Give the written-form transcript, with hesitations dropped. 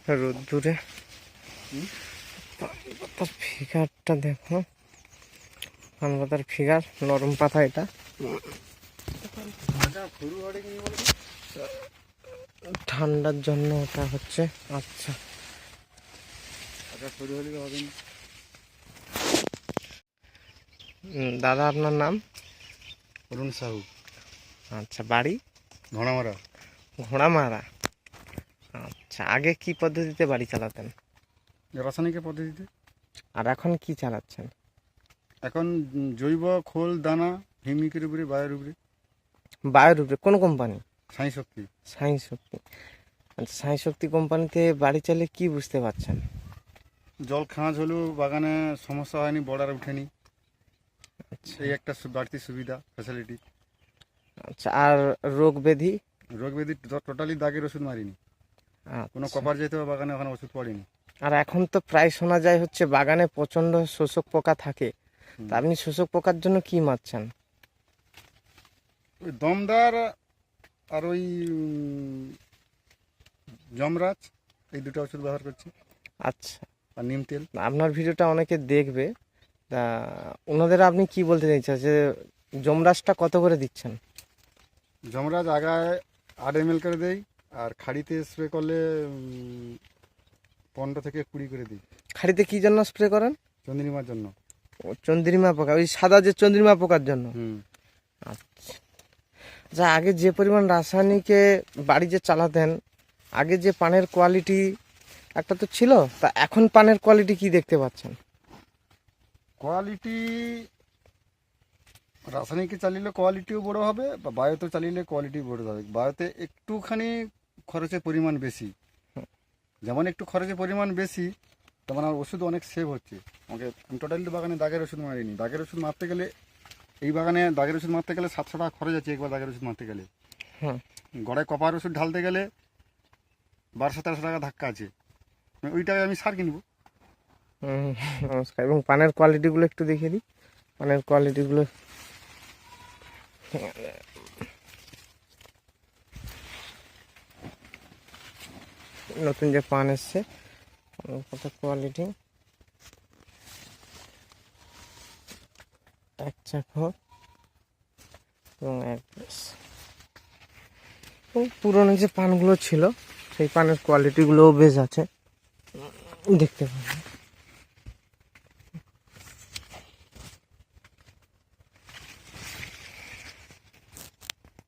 রোদ্দুরে পাতার ফিগারটা দেখো, পান পাতার ফিগার, নরম পাতা এটা। ঠান্ডার জন্য ওটা হচ্ছে। আচ্ছা দাদা আপনার নাম? অরুণ সাহু। আচ্ছা, বাড়ি? ঘোড়ামারা। ঘোড়ামারা। আচ্ছা, আগে কি পদ্ধতিতে বাড়ি চালাতেন? রাসায়নিক পদ্ধতিতে। আর এখন কি চালাচ্ছেন? এখন জৈব খোল দানা হিমিকের উপরে, বায়ের উপরে। বায়োর উপরে? কোন কোম্পানি? সাই শক্তি। সাই শক্তি। আচ্ছা, সাই শক্তি কোম্পানিতে বাড়ি চালিয়ে কি বুঝতে পারছেন? জল খাঁজ হলেও বাগানে সমস্যা হয়নি, বর্ডার উঠেনি। আচ্ছা এই একটা বাড়তি সুবিধা, ফ্যাসিলিটি। আচ্ছা, আর রোগ ব্যাধি? রোগ ব্যাধি টোটালি দাগের ওষুধ মারিনি, কোনো আচ্ছা। কপার যেতে বাগানে ওখানে ওষুধ পড়েনি। আর এখন তো প্রায় শোনা যায় হচ্ছে বাগানে প্রচন্ড শোষক পোকা থাকে, তা আপনি শোষক পোকার জন্য কি মারছেন? ওই দমদার আর ওই যমরাজ, এই দুটো ওষুধ ব্যবহার করছি, আচ্ছা, আর নিম তেল। আপনার ভিডিওটা অনেকে দেখবে, তা ওনাদের আপনি কি বলতে চাইছেন যে জমরাজটা কত করে দিচ্ছেন? যমরাজ আগায় 8 ml করে দেই, আর খাড়িতে স্প্রে করলে 15 থেকে 20 করে দিই। খাড়িতে কি জন্য স্প্রে করেন? চন্দ্রিমার জন্য। ও, চন্দ্রিমা পোকা, ওই সাদা যে চন্দ্রিমা পোকার জন্য। আচ্ছা, যা আগে যে পরিমাণ রাসায়নিকে বাড়ি যে চালাতেন, আগে যে পানের কোয়ালিটি একটা তো ছিল, তা এখন পানের কোয়ালিটি কি দেখতে পাচ্ছেন? কোয়ালিটি রাসায়নিকে চালিয়ে কোয়ালিটিও বড় হবে, বা বায়োতে চালিয়ে কোয়ালিটি বড় হবে। বায়োতে একটুখানি খরচের পরিমাণ বেশি, যেমন একটু খরচের পরিমাণ বেশি, তেমন আর ওষুধ অনেক সেভ হচ্ছে। আমি টোটালি বাগানে দাগের ওষুধ মারিনি। দাগের ওষুধ মারতে গেলে, এই বাগানে দাগের ওষুধ মারতে গেলে 700 টাকা খরচ আছে একবার দাগের ওষুধ মারতে গেলে। হ্যাঁ, গড়ায় কপার ওষুধ ঢালতে গেলে 1200-1300 টাকা ধাক্কা আছে। ওই টাকায় আমি সার কিনবো। নমস্কার। এবং পানের কোয়ালিটিগুলো একটু দেখিয়ে দিই, পানের কোয়ালিটিগুলো। নতুন যে পান এসছে, কত কোয়ালিটি। এক চাকর এবং এক পিস। এবং পুরনো যে পানগুলো ছিল সেই পানের কোয়ালিটিগুলোও বেশ আছে, দেখতে পাবেন।